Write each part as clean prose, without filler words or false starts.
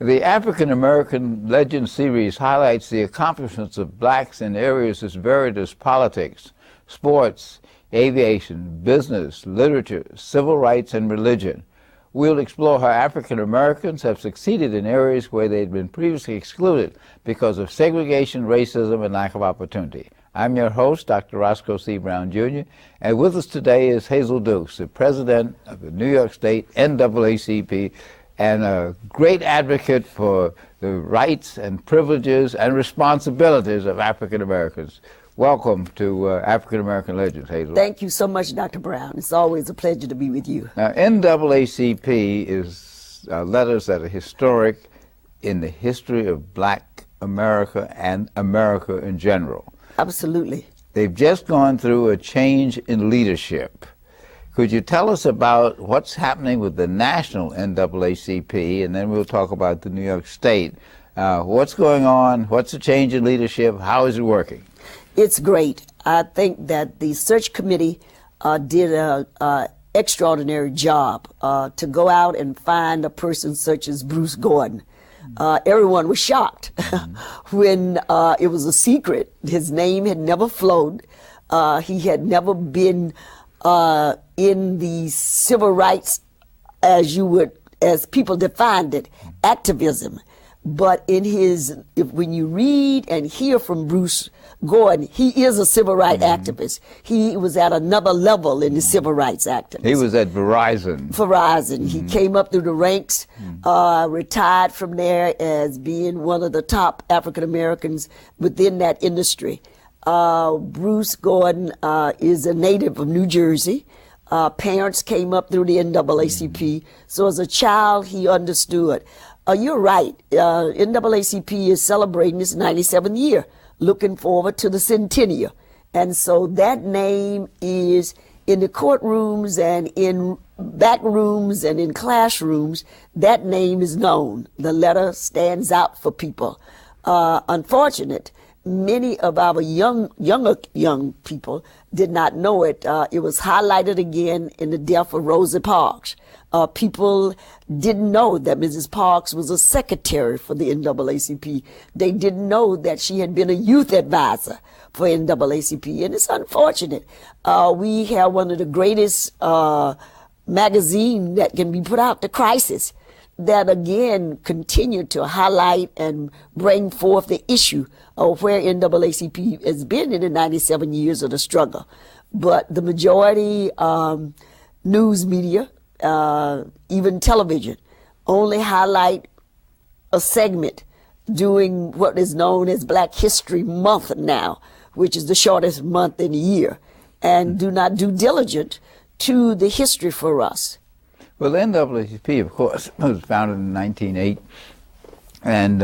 The African American Legend series highlights the accomplishments of blacks in areas as varied as politics, sports, aviation, business, literature, civil rights, and religion. We'll explore how African Americans have succeeded in areas where they'd been previously excluded because of segregation, racism, and lack of opportunity. I'm your host, Dr. Roscoe C. Brown, Jr., and with us today is Hazel Dukes, the president of the New York State NAACP, and a great advocate for the rights and privileges and responsibilities of African Americans. Welcome to African American Legends, Hazel. Thank you so much, Dr. Brown. It's always a pleasure to be with you. Now, NAACP is letters that are historic in the history of Black America and America in general. Absolutely. They've just gone through a change in leadership. Could you tell us about what's happening with the National NAACP, and then we'll talk about the New York State. What's going on? What's the change in leadership? How is it working? It's great. I think that the search committee did an extraordinary job to go out and find a person such as Bruce Gordon. Everyone was shocked when it was a secret. His name had never flown. He had never been in the civil rights, as people defined it, activism. But when you read and hear from Bruce Gordon, he is a civil rights activist. He was at another level in the civil rights activism. He was at Verizon. He came up through the ranks, retired from there as being one of the top African Americans within that industry. Bruce Gordon is a native of New Jersey. Parents came up through the NAACP. So as a child, he understood. You're right. NAACP is celebrating its 97th year, looking forward to the centennial. And so that name is in the courtrooms and in back rooms and in classrooms, that name is known. The letter stands out for people. Unfortunate, many of our young people did not know it. It was highlighted again in the death of Rosa Parks. People didn't know that Mrs. Parks was a secretary for the NAACP. They didn't know that she had been a youth advisor for NAACP, and it's unfortunate. We have one of the greatest magazine that can be put out, The Crisis, that again continue to highlight and bring forth the issue of where NAACP has been in the 97 years of the struggle. But the majority news media, even television, only highlight a segment during what is known as Black History Month now, which is the shortest month in the year, and do not do diligent to the history for us. Well, the NAACP, of course, was founded in 1908, and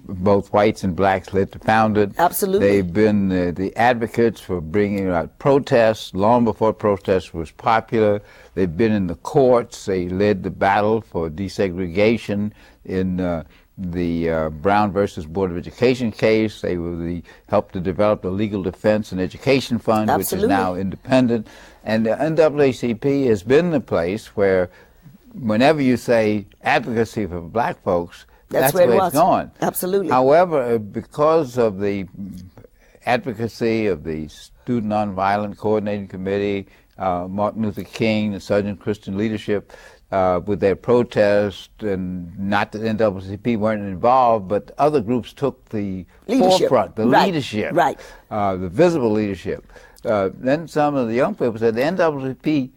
both whites and blacks led to found it. Absolutely. They've been the advocates for bringing out protests long before protest was popular. They've been in the courts. They led the battle for desegregation in the Brown versus Board of Education case. They helped to develop the Legal Defense and Education Fund, Absolutely. which is now independent. And the NAACP has been the place where whenever you say advocacy for black folks, that's where it's gone. Absolutely. However, because of the advocacy of the Student Nonviolent Coordinating Committee, Martin Luther King, the Southern Christian Leadership, with their protest, and not that NAACP weren't involved, but other groups took the forefront, the leadership, the visible leadership. Then some of the young people said the NAACP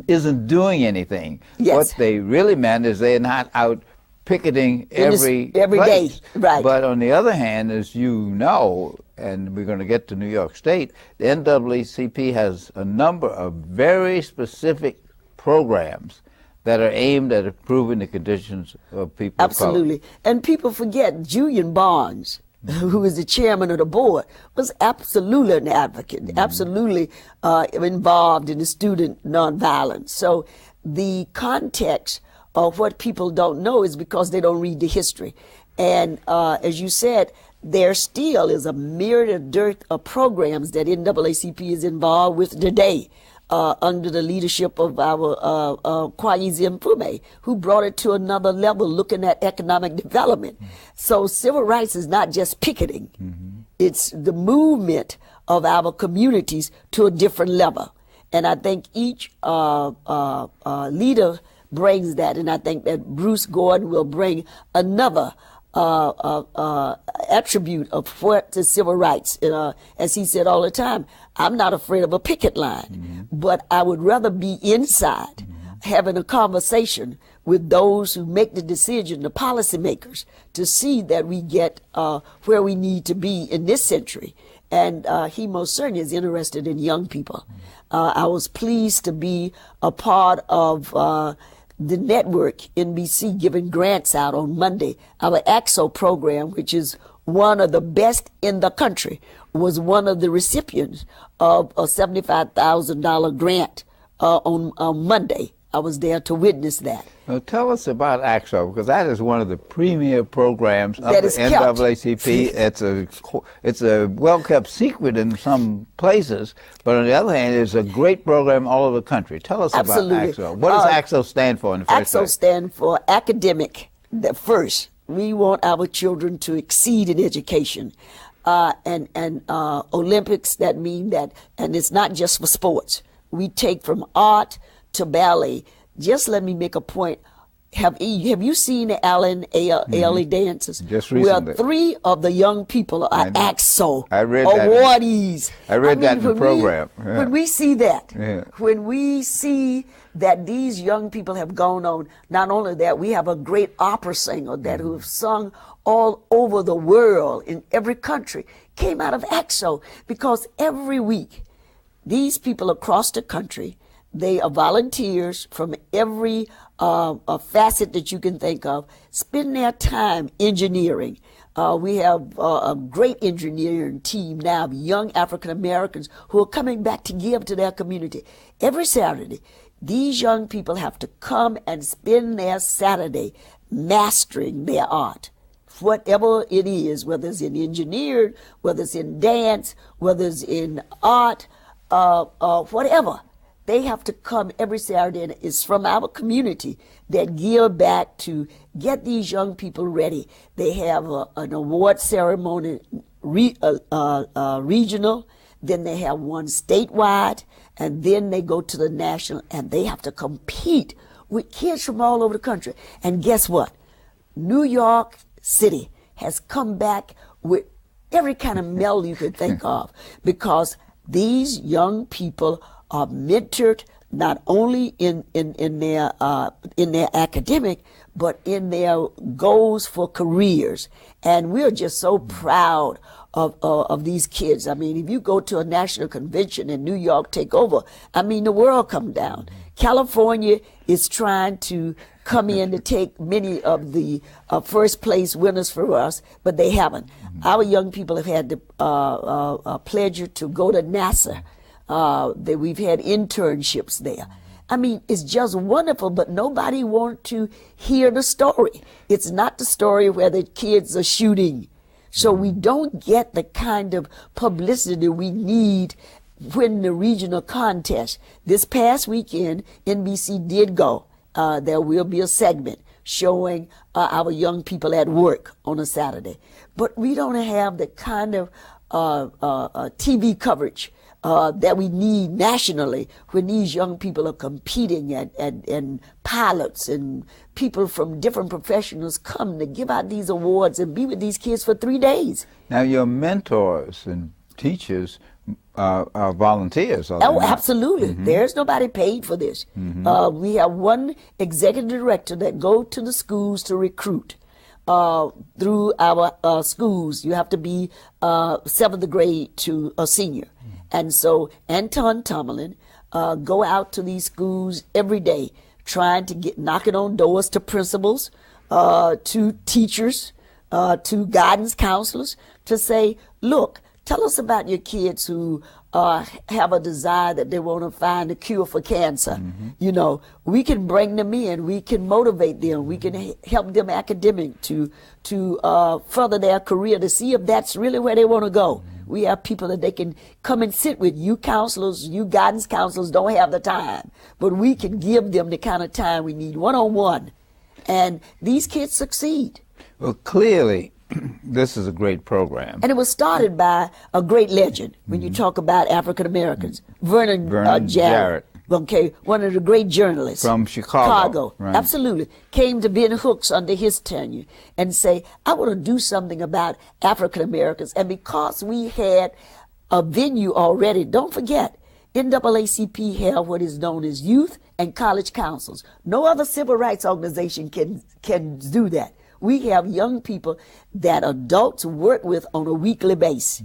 isn't doing anything. Yes. What they really meant is they're not out picketing every day. Right. But on the other hand, as you know, and we're going to get to New York State, the NAACP has a number of very specific programs that are aimed at improving the conditions of people of color. Absolutely. And people forget Julian Barnes, who is the chairman of the board, was absolutely an advocate, absolutely involved in the student nonviolence. So the context of what people don't know is because they don't read the history. And as you said, there still is a myriad of programs that NAACP is involved with today. under the leadership of our Kwesi Mfume, who brought it to another level, looking at economic development. So civil rights is not just picketing; it's the movement of our communities to a different level. And I think each leader brings that, and I think that Bruce Gordon will bring another attribute of what the civil rights. As he said all the time, I'm not afraid of a picket line, but I would rather be inside having a conversation with those who make the decision, the policymakers, to see that we get where we need to be in this century. And he most certainly is interested in young people. I was pleased to be a part of the network, NBC, giving grants out on Monday. Our AXO program, which is one of the best in the country, was one of the recipients of a $75,000 grant on Monday. I was there to witness that. Now tell us about AXO, because that is one of the premier programs of That the is kept. NAACP. It's a well-kept secret in some places, but on the other hand, it's a great program all over the country. Tell us Absolutely. about AXO. What does AXO stand for in the first AXO place? stands for academic. First, we want our children to exceed in education. And Olympics, that mean that, and it's not just for sports. We take from art to ballet. Just let me make a point. Have you seen the Allen Ailey dances? Just recently. Well, 3 of the young people are AXO I read that. awardees. I read that in the program. Yeah. When we see that, Yeah. when we see that these young people have gone on, not only that, we have a great opera singer that who have sung all over the world in every country, came out of AXO, because every week these people across the country, they are volunteers from every facet that you can think of, spend their time engineering. We have a great engineering team now of young African Americans who are coming back to give to their community. Every Saturday, these young people have to come and spend their Saturday mastering their art. Whatever it is, whether it's in engineering, whether it's in dance, whether it's in art, whatever. They have to come every Saturday, and it's from our community that give back to get these young people ready. They have an award ceremony, regional, then they have one statewide, and then they go to the national, and they have to compete with kids from all over the country. And guess what? New York City has come back with every kind of medal you could think of, because these young people are mentored not only in their academic, but in their goals for careers. And we're just so proud of these kids. I mean, if you go to a national convention in New York, take over, I mean, the world come down. California is trying to come in to take many of the first place winners for us, but they haven't. Our young people have had the pleasure to go to NASA. That we've had internships there. I mean, it's just wonderful, but nobody wants to hear the story. It's not the story where the kids are shooting. So we don't get the kind of publicity we need when the regional contest. This past weekend, NBC did go. There will be a segment showing our young people at work on a Saturday. But we don't have the kind of TV coverage that we need nationally when these young people are competing and pilots and people from different professionals come to give out these awards and be with these kids for 3 days. Now, your mentors and teachers are volunteers, are they Oh, not? absolutely. There's nobody paid for this. We have one executive director that go to the schools to recruit. Through our schools, you have to be 7th grade to a senior. And so Anton Tomlin go out to these schools every day, trying to knocking on doors to principals, to teachers, to guidance counselors, to say, look, tell us about your kids who have a desire that they want to find a cure for cancer. You know, we can bring them in, we can motivate them, we can help them academic to further their career, to see if that's really where they want to go. We have people that they can come and sit with. You counselors, you guidance counselors don't have the time, but we can give them the kind of time we need one-on-one. And these kids succeed. Well, clearly, this is a great program. And it was started by a great legend when you talk about African Americans, Vernon Jarrett. Okay, one of the great journalists from Chicago. Right. Absolutely. Came to Ben Hooks under his tenure and say, I want to do something about African Americans. And because we had a venue already, don't forget, NAACP held what is known as youth and college councils. No other civil rights organization can do that. We have young people that adults work with on a weekly basis,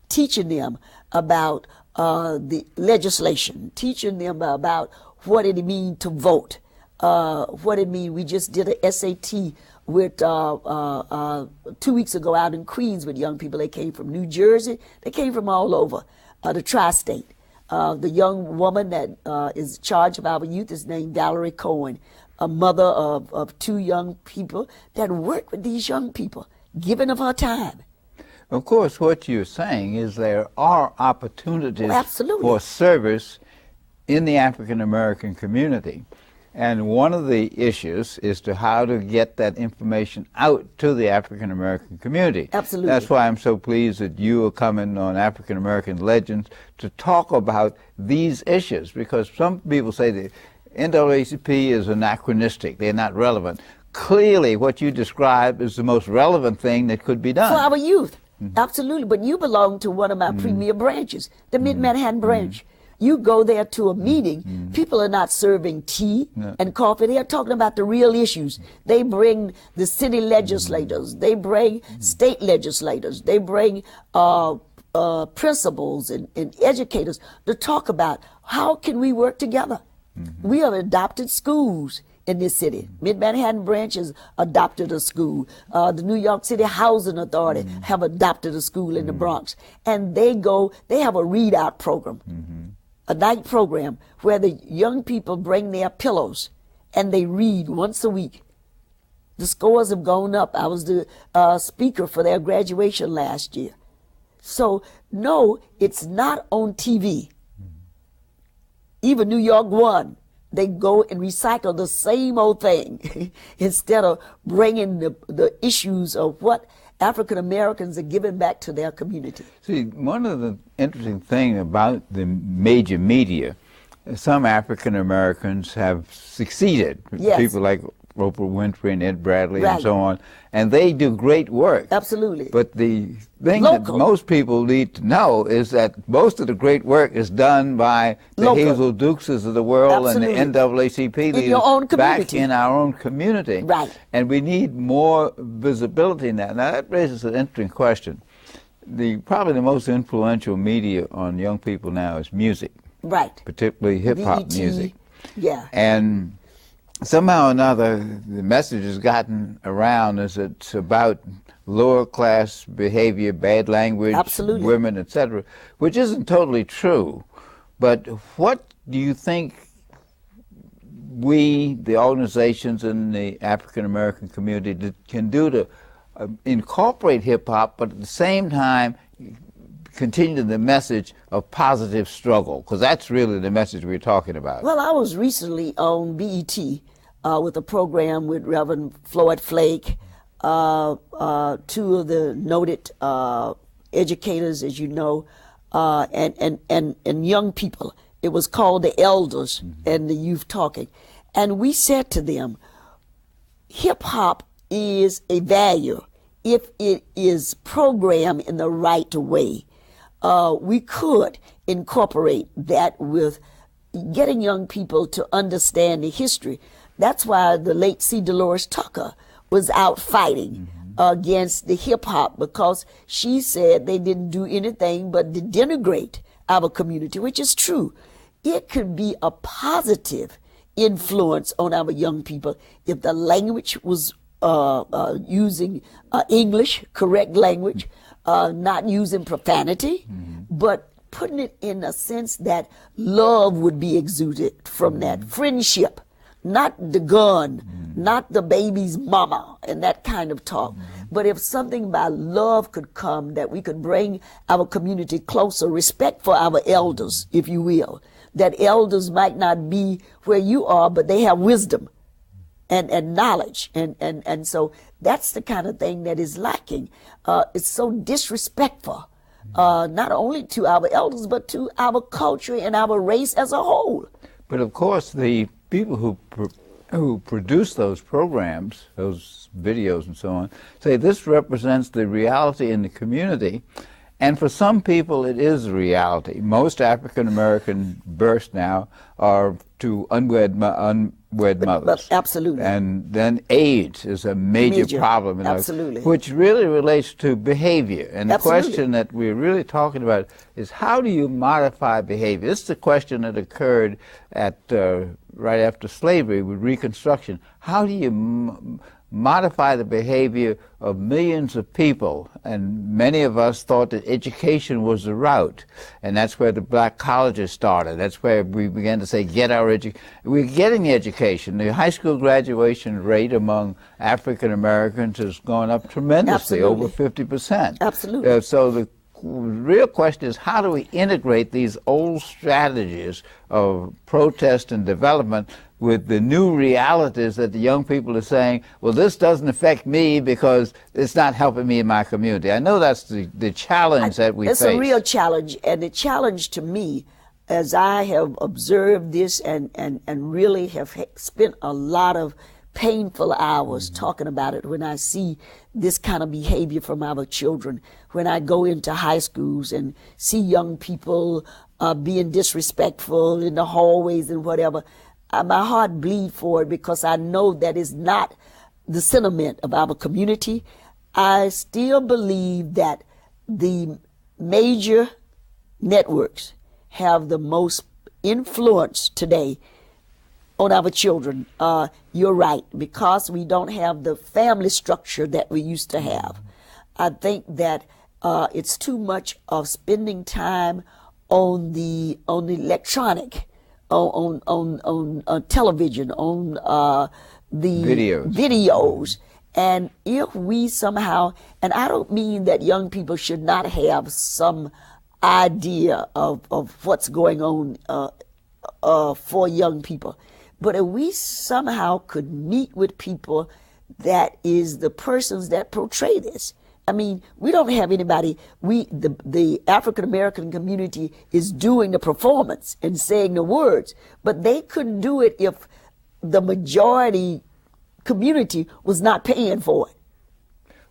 teaching them about the legislation, teaching them about what it means to vote, what it means. We just did a SAT with 2 weeks ago out in Queens with young people. They came from New Jersey. They came from all over the tri-state. The young woman that is in charge of our youth is named Valerie Cohen, a mother of 2 young people that work with these young people, giving of her time. Of course, what you're saying is there are opportunities for service in the African American community. And one of the issues is to how to get that information out to the African American community. Absolutely. That's why I'm so pleased that you are coming on African American Legends to talk about these issues, because some people say the NAACP is anachronistic, they're not relevant. Clearly, what you describe is the most relevant thing that could be done. For our youth. Absolutely, but you belong to one of my premier branches, the Mid-Manhattan branch. You go there to a meeting, people are not serving tea and coffee, they are talking about the real issues. They bring the city legislators, they bring state legislators, they bring principals and educators to talk about how can we work together. We have adopted schools in this city. Mid-Manhattan branch has adopted a school. The New York City Housing Authority have adopted a school in the Bronx. And they have a readout program, a night program where the young people bring their pillows and they read once a week. The scores have gone up. I was the speaker for their graduation last year. So, no, it's not on TV. Even New York One, they go and recycle the same old thing instead of bringing the issues of what African Americans are giving back to their community. See, one of the interesting things about the major media, some African Americans have succeeded. Yes. People like Oprah Winfrey and Ed Bradley and so on, and they do great work. Absolutely. But the thing that most people need to know is that most of the great work is done by the Hazel Dukeses of the world and the NAACP leaders back in our own community. Right. And we need more visibility in that. Now that raises an interesting question. Probably the most influential media on young people now is music. Right. Particularly hip-hop music. Yeah. And somehow or another, the message has gotten around as it's about lower class behavior, bad language, women, etc., which isn't totally true. But what do you think we, the organizations in the African American community, can do to incorporate hip hop, but at the same time continue the message of positive struggle? Because that's really the message we're talking about. Well, I was recently on BET with a program with Reverend Floyd Flake, 2 of the noted educators, as you know, and young people. It was called The Elders and the Youth Talking. And we said to them, hip-hop is a value if it is programmed in the right way. We could incorporate that with getting young people to understand the history. That's why the late C. Dolores Tucker was out fighting against the hip-hop, because she said they didn't do anything but to denigrate our community, which is true. It could be a positive influence on our young people if the language was using English, correct language, not using profanity, but putting it in a sense that love would be exuded from that, friendship, not the gun, not the baby's mama and that kind of talk, But if something by love could come, that we could bring our community closer, respect for our elders, if you will, that elders might not be where you are, but they have wisdom and knowledge. And so that's the kind of thing that is lacking. It's so disrespectful, not only to our elders, but to our culture and our race as a whole. But of course, the people who produce those programs, those videos and so on, say this represents the reality in the community. And for some people, it is a reality. Most African American births now are to unwed mothers. Absolutely. And then AIDS is a major problem, absolutely, which really relates to behavior. And the absolutely. question that we're really talking about is, how do you modify behavior? This is the question that occurred at right after slavery with Reconstruction. How do you modify the behavior of millions of people? And many of us thought that education was the route, and that's where the black colleges started. That's where we began to say, get our education. We're getting the education. The high school graduation rate among African Americans has gone up tremendously, absolutely, over 50%. Absolutely. So the real question is, how do we integrate these old strategies of protest and development with the new realities that the young people are saying, well, this doesn't affect me because it's not helping me in my community? I know that's the challenge that we face. It's a real challenge, and the challenge to me, as I have observed this and really have spent a lot of painful hours talking about it, when I see this kind of behavior from our children, when I go into high schools and see young people being disrespectful in the hallways and whatever, my heart bleeds for it, because I know that is not the sentiment of our community. I still believe that the major networks have the most influence today on our children. You're right, because we don't have the family structure that we used to have. I think that it's too much of spending time on the electronic, on television, on the videos. And if we somehow, and I don't mean that young people should not have some idea of what's going on for young people, but if we somehow could meet with people that is the persons that portray this. I mean, we don't have anybody, the African American community is doing the performance and saying the words, but they couldn't do it if the majority community was not paying for it.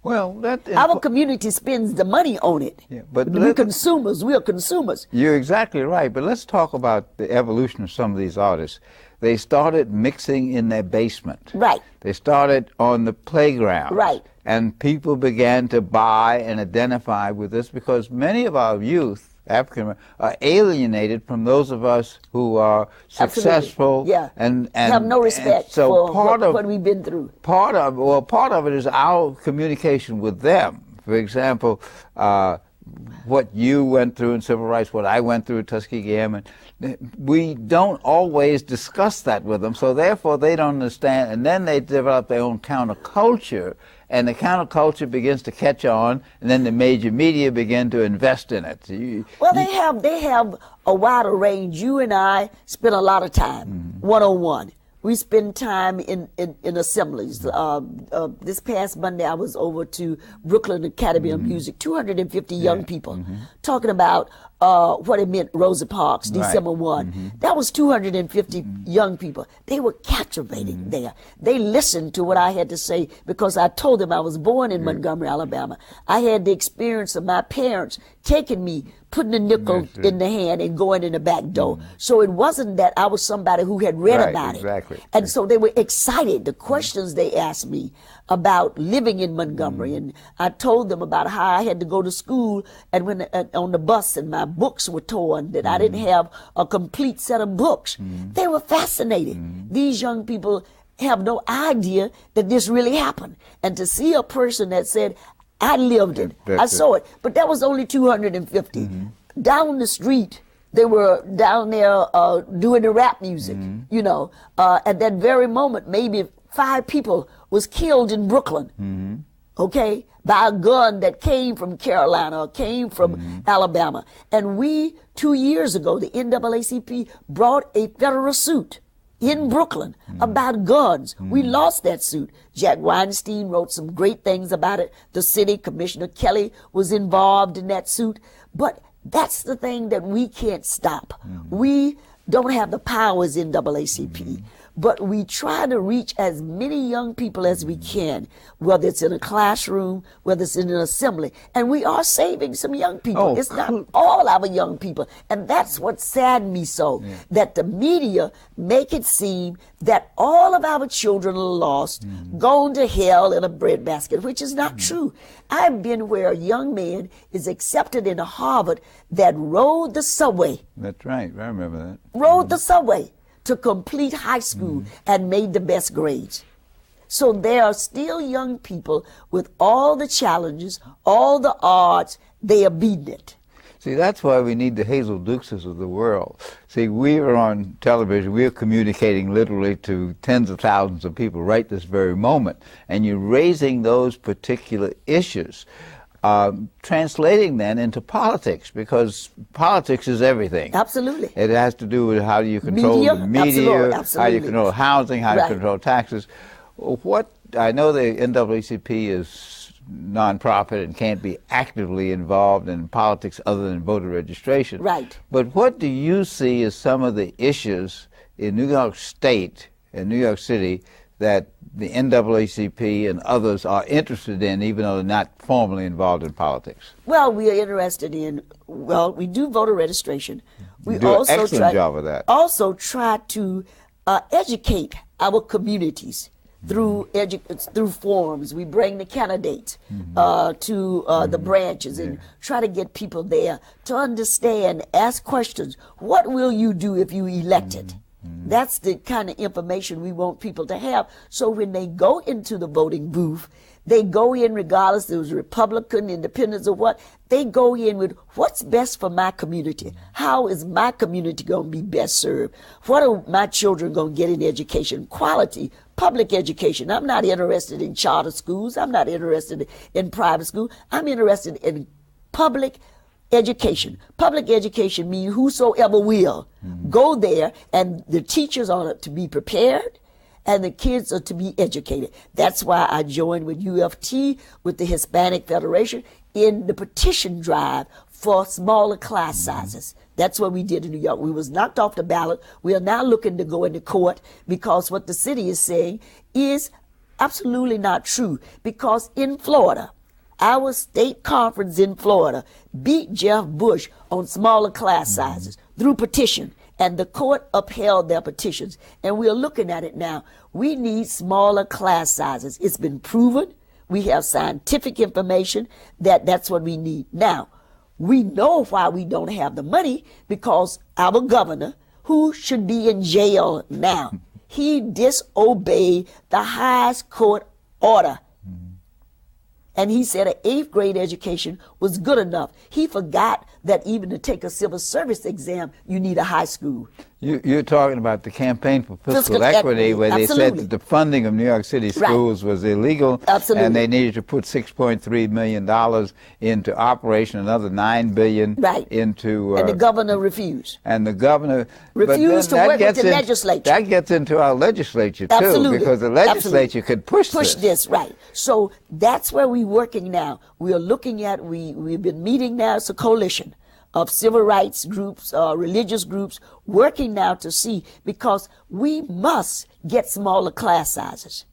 Well, our community spends the money on it. Yeah, but we're consumers. We are consumers. You're exactly right. But let's talk about the evolution of some of these artists. They started mixing in their basement. Right. They started on the playground. Right. And people began to buy and identify with this, because many of our youth, African American, are alienated from those of us who are successful. Yeah. And have no respect so for what we've been through. Part of it is our communication with them. For example, what you went through in civil rights, what I went through at Tuskegee Airmen, we don't always discuss that with them, so therefore they don't understand, and then they develop their own counterculture, and the counterculture begins to catch on, and then the major media begin to invest in it. They have a wider range. You and I spend a lot of time one-on-one. We spend time in assemblies. This past Monday, I was over to Brooklyn Academy of Music, 250 young people, talking about what it meant, Rosa Parks, December 1. That was 250 young people. They were captivated there. They listened to what I had to say, because I told them I was born in Montgomery, Alabama. I had the experience of my parents taking me, putting a nickel in the hand and going in the back door. So it wasn't that I was somebody who had read about it. And so they were excited. The questions they asked me about living in Montgomery, and I told them about how I had to go to school, and when on the bus and my books were torn, that I didn't have a complete set of books. They were fascinated. These young people have no idea that this really happened. And to see a person that said, I lived it, I saw it, but that was only 250. Down the street, they were down there doing the rap music, you know. At that very moment, maybe 5 people was killed in Brooklyn. okay, by a gun that came from Carolina or came from Alabama. And we, 2 years ago, the NAACP brought a federal suit in Brooklyn about guns. We lost that suit. Jack Weinstein wrote some great things about it. The city commissioner Kelly was involved in that suit. But that's the thing that we can't stop. We don't have the powers in NAACP. But we try to reach as many young people as we can, whether it's in a classroom, whether it's in an assembly. And we are saving some young people. Oh, it's not all our young people. And that's what saddened me so, that the media make it seem that all of our children are lost, gone to hell in a breadbasket, which is not true. I've been where a young man is accepted into Harvard that rode the subway. That's right. I remember that. Rode the subway to complete high school and made the best grades. So there are still young people with all the challenges, all the odds, they are beating it. See, that's why we need the Hazel Dukeses of the world. See, we are on television, we are communicating literally to tens of thousands of people right this very moment, and you're raising those particular issues. Translating then into politics, because politics is everything. Absolutely. It has to do with how do you control the media, Absolutely. how you control housing, how you Right. control taxes. What I know the NAACP is nonprofit and can't be actively involved in politics other than voter registration. Right. But what do you see as some of the issues in New York State and New York City that the NAACP and others are interested in, even though they're not formally involved in politics? Well, we are interested in, we do voter registration. We You do an excellent job of that. Also try to educate our communities through forums. We bring the candidates to the branches and try to get people there to understand, ask questions. What will you do if you elected? That's the kind of information we want people to have. So when they go into the voting booth, they go in regardless if it was Republican, Independents, or what. They go in with what's best for my community. How is my community going to be best served? What are my children going to get in education? Quality, public education. I'm not interested in charter schools. I'm not interested in private school. I'm interested in public education. Public education means whosoever will go there, and the teachers are to be prepared and the kids are to be educated. That's why I joined with UFT, with the Hispanic Federation, in the petition drive for smaller class sizes. That's what we did in New York. We was knocked off the ballot. We are now looking to go into court because what the city is saying is absolutely not true. Because in Florida, our state conference in Florida beat Jeff Bush on smaller class sizes through petition, and the court upheld their petitions. And we're looking at it now. We need smaller class sizes. It's been proven. We have scientific information that that's what we need. Now, we know why we don't have the money, because our governor, who should be in jail now, he disobeyed the highest court order. And he said an 8th grade education was good enough. He forgot that even to take a civil service exam, you need a high school. You're talking about the campaign for fiscal equity, where they said that the funding of New York City schools was illegal, and they needed to put $6.3 million into operation, another $9 billion into... and the governor refused. And the governor... refused to work with the legislature. That gets into our legislature, too, because the legislature could push this. Right. So that's where we're working now. We are looking at, we've been meeting now, it's a coalition of civil rights groups, religious groups, working now to see, because we must get smaller class sizes.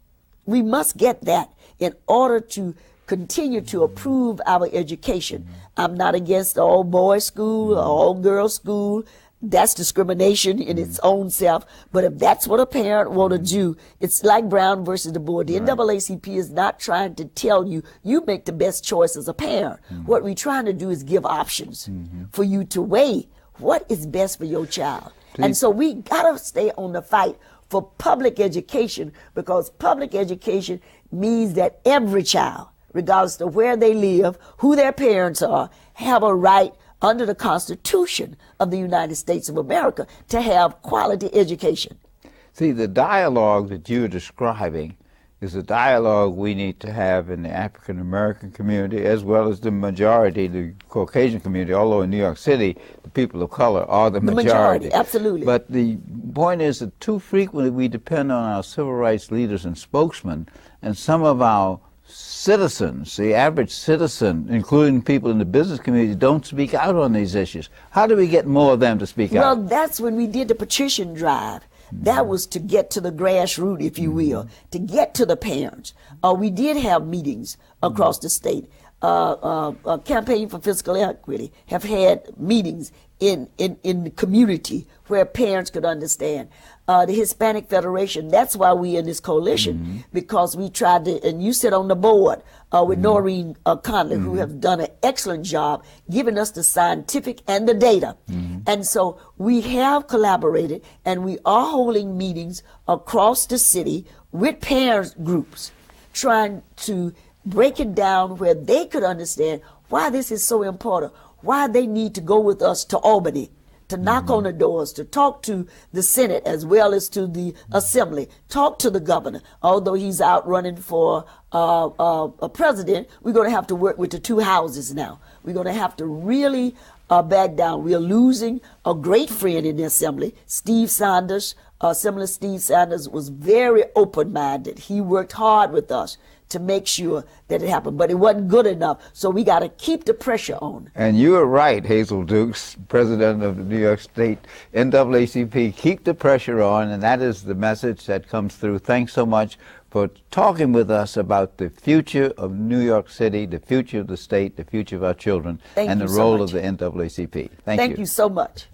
We must get that in order to continue to improve our education. I'm not against all boys school or all girls school. That's discrimination in its own self. But if that's what a parent want to do, it's like Brown versus the board. The NAACP is not trying to tell you, you make the best choice as a parent. What we're trying to do is give options for you to weigh what is best for your child. And so we got to stay on the fight for public education, because public education means that every child, regardless of where they live, who their parents are, have a right under the Constitution of the United States of America to have quality education. See, the dialogue that you're describing is a dialogue we need to have in the African American community as well as the majority, the Caucasian community, although in New York City, the people of color are the majority. Absolutely. But the point is that too frequently we depend on our civil rights leaders and spokesmen, and some of our citizens, the average citizen, including people in the business community, don't speak out on these issues. How do we get more of them to speak out? Well, that's when we did the petition drive. That was to get to the grassroots, if you will, to get to the parents. We did have meetings across the state. Campaign for Fiscal Equity have had meetings in the community where parents could understand. The Hispanic Federation, that's why we in this coalition, because we tried to, and you sit on the board with Noreen Conley, who have done an excellent job giving us the scientific and the data. And so we have collaborated, and we are holding meetings across the city with parents groups, trying to break it down where they could understand why this is so important, why they need to go with us to Albany, to knock on the doors, to talk to the Senate as well as to the Assembly, talk to the governor. Although he's out running for a president, we're going to have to work with the two houses now. We're going to have to really back down. We are losing a great friend in the Assembly, Steve Sanders. Assemblyman Steve Sanders was very open-minded. He worked hard with us to make sure that it happened, but it wasn't good enough, so we got to keep the pressure on. And you are right, Hazel Dukes, president of the New York State NAACP. Keep the pressure on, and that is the message that comes through. Thanks so much for talking with us about the future of New York City, the future of the state, the future of our children, and the role of the NAACP. Thank you. Thank you so much.